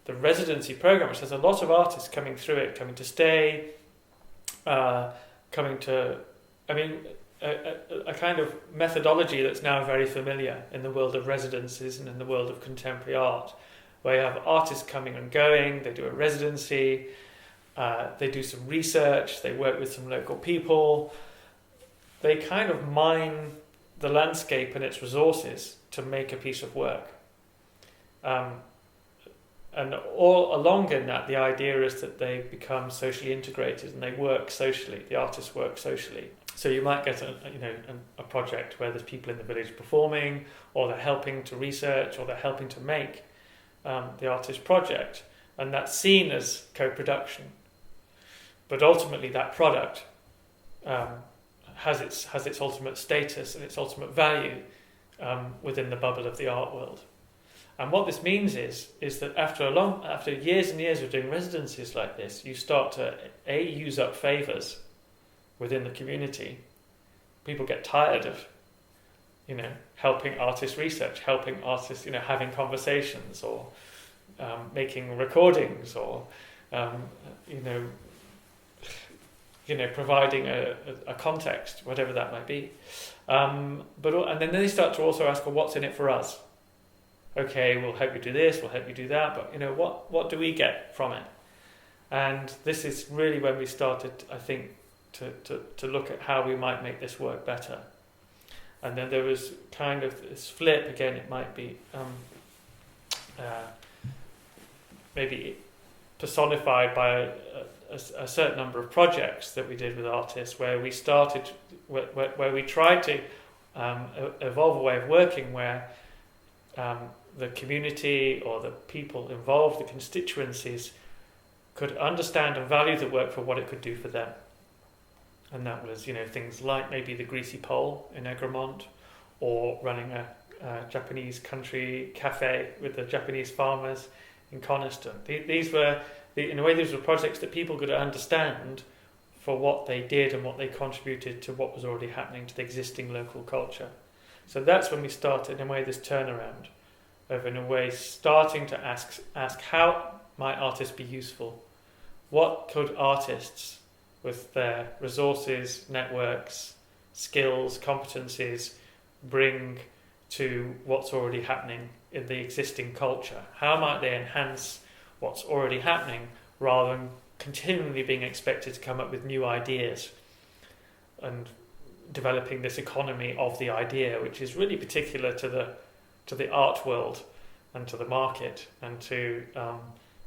the residency program, which has a lot of artists coming through it, coming to stay, coming to, I mean, a kind of methodology that's now very familiar in the world of residencies and in the world of contemporary art, where you have artists coming and going, they do a residency, they do some research, they work with some local people, they kind of mine the landscape and its resources to make a piece of work. And all along in that, the idea is that they become socially integrated and they work socially. The artists work socially. So you might get a project where there's people in the village performing, or they're helping to research, or they're helping to make the artist project, and that's seen as co-production. But ultimately, that product has its ultimate status and its ultimate value within the bubble of the art world. And what this means is that after years and years of doing residencies like this, you start to use up favours within the community. People get tired of, helping artists research, helping artists, having conversations, or making recordings, or providing a context, whatever that might be. And then they start to also ask, well, what's in it for us? Okay, we'll help you do this, we'll help you do that, but what do we get from it? And this is really when we started, I think, to look at how we might make this work better. And then there was kind of this flip, again, it might be maybe personified by a certain number of projects that we did with artists, where we started, where we tried to evolve a way of working where the community or the people involved, the constituencies, could understand and value the work for what it could do for them. And that was, things like maybe the Greasy Pole in Egremont, or running a Japanese country cafe with the Japanese farmers in Coniston. These were, in a way, these were projects that people could understand for what they did and what they contributed to what was already happening to the existing local culture. So that's when we started, in a way, this turnaround of, in a way, starting to ask how might artists be useful? What could artists, with their resources, networks, skills, competencies, bring to what's already happening in the existing culture? How might they enhance what's already happening, rather than continually being expected to come up with new ideas and developing this economy of the idea, which is really particular to the art world and to the market and to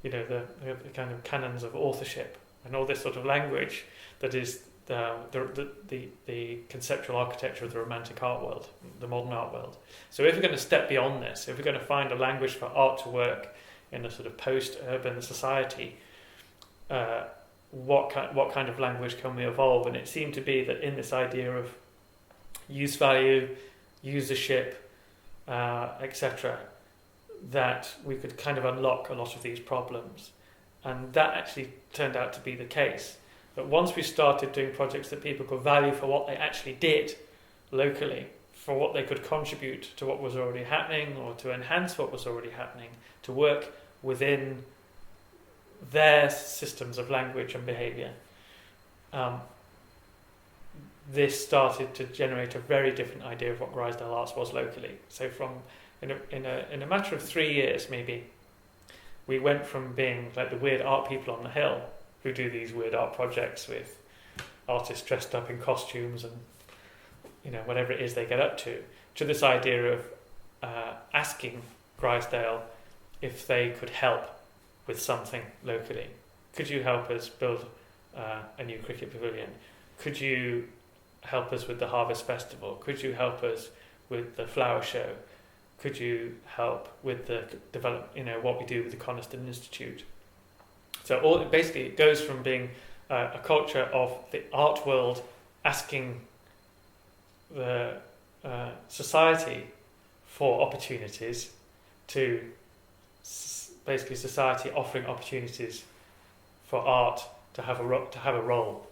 the kind of canons of authorship and all this sort of language that is the conceptual architecture of the romantic art world, the modern art world. So if we're going to step beyond this, if we're going to find a language for art to work in a sort of post-urban society, what kind of language can we evolve? And it seemed to be that in this idea of use value, usership, etc., that we could kind of unlock a lot of these problems. And that actually turned out to be the case. That once we started doing projects that people could value for what they actually did locally, for what they could contribute to what was already happening, or to enhance what was already happening, to work within their systems of language and behaviour, this started to generate a very different idea of what Grizedale Arts was locally. So from in a matter of 3 years, maybe, we went from being like the weird art people on the hill who do these weird art projects with artists dressed up in costumes and whatever it is they get up to this idea of asking Grizedale if they could help with something locally. Could you help us build a new cricket pavilion? Could you help us with the Harvest Festival? Could you help us with the flower show? Could you help with the what we do with the Coniston Institute? So basically it goes from being a culture of the art world asking the society for opportunities to basically society offering opportunities for art to have a role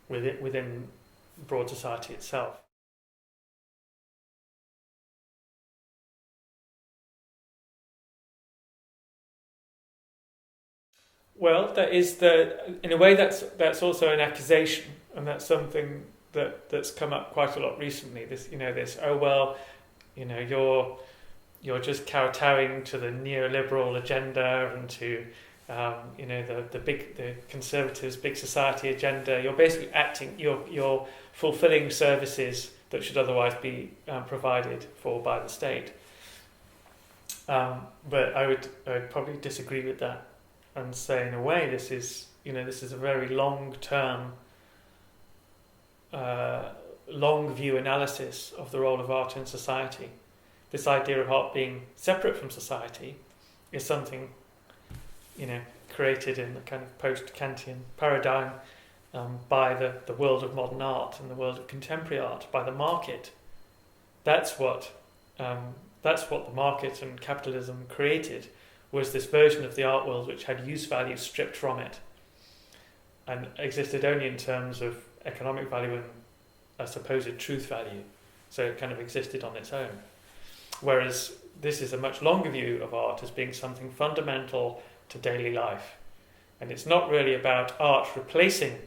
within broad society itself. Well, in a way that's also an accusation, and that's something that's come up quite a lot recently. You're just kowtowing to the neoliberal agenda and to the conservatives' big society agenda. You're basically you're fulfilling services that should otherwise be provided for by the state. But I would probably disagree with that and say, in a way, this is a very long-term, long view analysis of the role of art in society. This idea of art being separate from society is something, created in the kind of post-Kantian paradigm by the world of modern art and the world of contemporary art, by the market. That's what the market and capitalism created, was this version of the art world which had use value stripped from it and existed only in terms of economic value and a supposed truth value. So it kind of existed on its own. Whereas this is a much longer view of art as being something fundamental to daily life. And it's not really about art replacing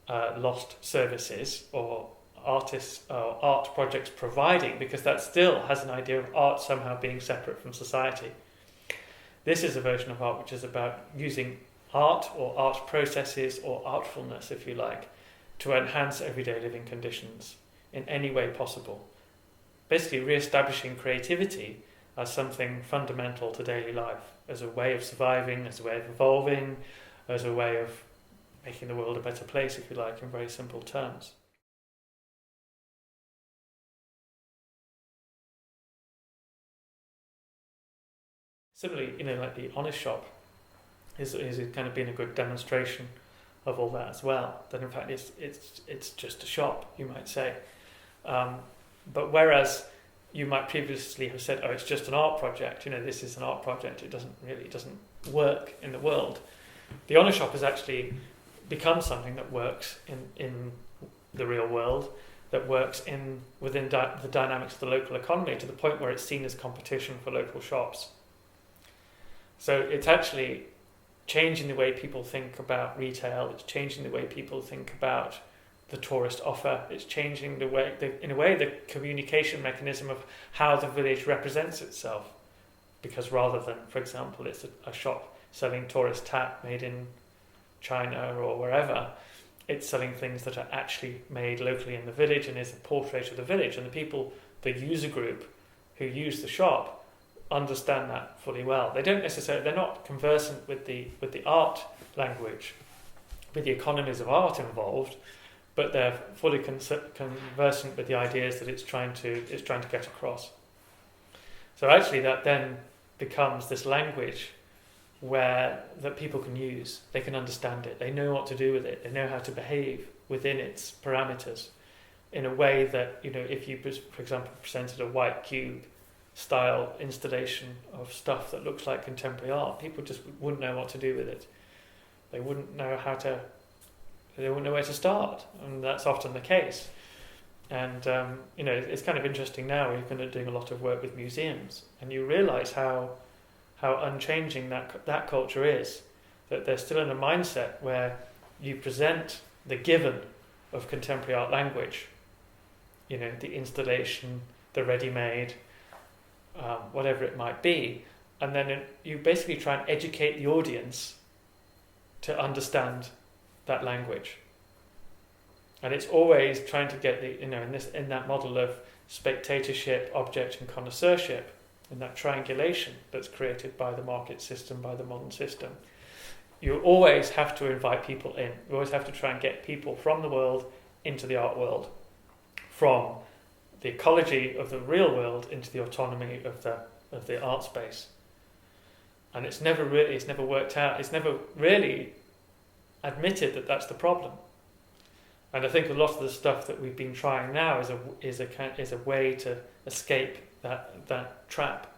lost services or artists or art projects providing, because that still has an idea of art somehow being separate from society. This is a version of art which is about using art or art processes or artfulness, if you like, to enhance everyday living conditions in any way possible. Basically re-establishing creativity as something fundamental to daily life, as a way of surviving, as a way of evolving, as a way of making the world a better place, if you like, in very simple terms. Similarly, like the Honest Shop is kind of been a good demonstration of all that as well. That in fact it's just a shop, you might say. But whereas you might previously have said, oh, it's just an art project, this is an art project, it doesn't work in the world. The Honest Shop has actually become something that works in the real world, that works within the dynamics of the local economy, to the point where it's seen as competition for local shops. So it's actually changing the way people think about retail, it's changing the way people think about the tourist offer, it's changing in a way, the communication mechanism of how the village represents itself. Because rather than, for example, it's a shop selling tourist tap made in China or wherever, it's selling things that are actually made locally in the village and is a portrait of the village. And the user group who use the shop, understand that fully well. They're not conversant with the art language, with the economies of art involved, but they're fully conversant with the ideas that it's trying to get across. So actually that then becomes this language that people can use. They can understand it. They know what to do with it. They know how to behave within its parameters in a way that, if you, for example, presented a white cube style installation of stuff that looks like contemporary art, people just wouldn't know what to do with it. They wouldn't know where to start, and that's often the case. And it's kind of interesting now. We're kind of doing a lot of work with museums, and you realise how unchanging that culture is. That they're still in a mindset where you present the given of contemporary art language, the installation, the ready-made, whatever it might be, and then you basically try and educate the audience to understand that language. And it's always trying to get in that model of spectatorship, object and connoisseurship, in that triangulation that's created by the market system, by the modern system. You always have to invite people in. You always have to try and get people from the world into the art world, from the ecology of the real world into the autonomy of the art space. And it's never worked out. It's never really admitted that that's the problem. And I think a lot of the stuff that we've been trying now is a way to escape that trap.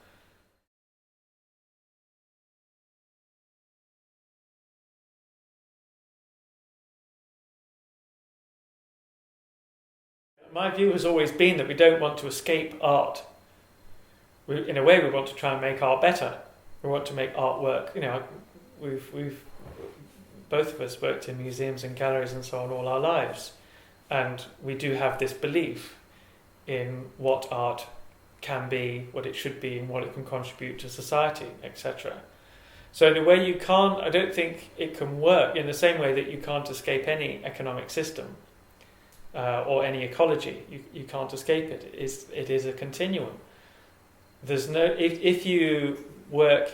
My view has always been that we don't want to escape art. In a way, we want to try and make art better. We want to make art work. we've both of us worked in museums and galleries and so on all our lives, and we do have this belief in what art can be, what it should be, and what it can contribute to society, etc. So in a way I don't think it can work in the same way that you can't escape any economic system or any ecology. You can't escape it. It is a continuum. There's no, if you work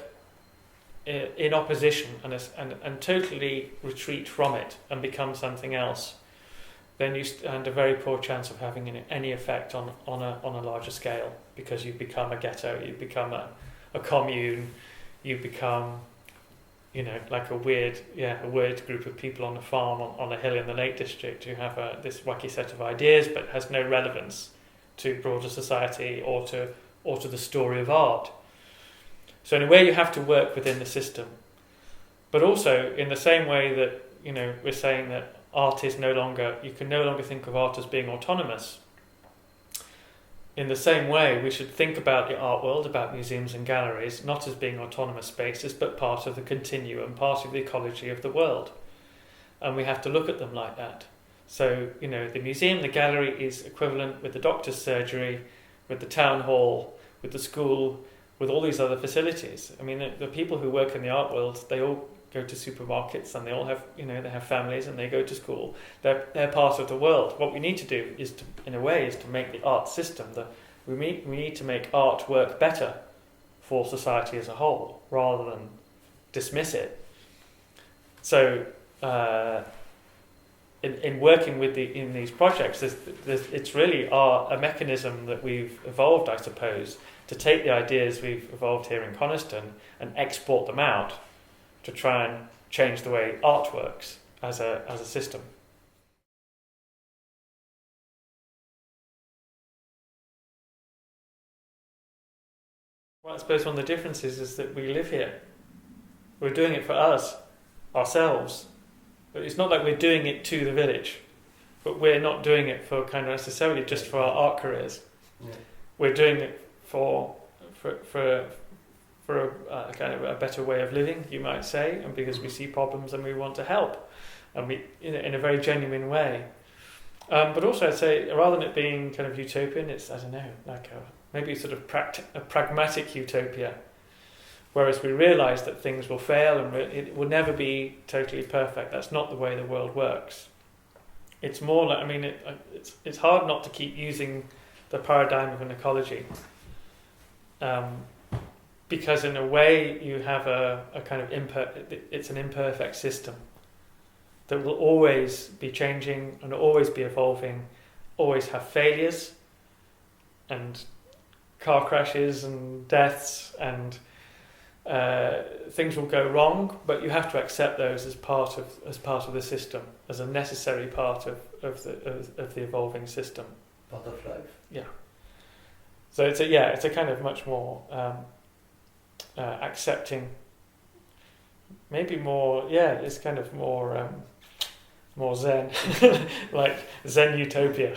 in opposition and totally retreat from it and become something else, then you stand a very poor chance of having any effect on a larger scale, because you become a ghetto, you become a commune, you become, like a weird group of people on a farm on a hill in the Lake District who have this wacky set of ideas but has no relevance to broader society or to the story of art. So in a way you have to work within the system. But also in the same way that, we're saying that art is you can no longer think of art as being autonomous. In the same way, we should think about the art world, about museums and galleries, not as being autonomous spaces, but part of the continuum, part of the ecology of the world. And we have to look at them like that. So, the museum, the gallery is equivalent with the doctor's surgery, with the town hall, with the school, with all these other facilities. I mean, the people who work in the art world, they all go to supermarkets and they all have, they have families and they go to school. They're part of the world. What we need to do is to make the art system, we need to make art work better for society as a whole, rather than dismiss it. So, in working in these projects, it's really a mechanism that we've evolved, I suppose, to take the ideas we've evolved here in Coniston and export them out to try and change the way art works as a system. Well, I suppose one of the differences is that we live here. We're doing it for us, ourselves. But it's not like we're doing it to the village, but we're not doing it for kind of necessarily just for our art careers. Yeah. We're doing it for a kind of a better way of living, you might say, and because we see problems and we want to help, and we in a very genuine way. But also, I'd say, rather than it being kind of utopian, it's, I don't know, like maybe sort of a pragmatic utopia, whereas we realise that things will fail and it will never be totally perfect. That's not the way the world works. It's more like, it's hard not to keep using the paradigm of an ecology. Because in a way you have a kind of it's an imperfect system that will always be changing and always be evolving, always have failures and car crashes and deaths, and things will go wrong, but you have to accept those as part of the system, as a necessary part of the evolving system. Part of life. Yeah. So it's a kind of much more accepting, maybe more. Yeah, it's kind of more Zen, like Zen utopia.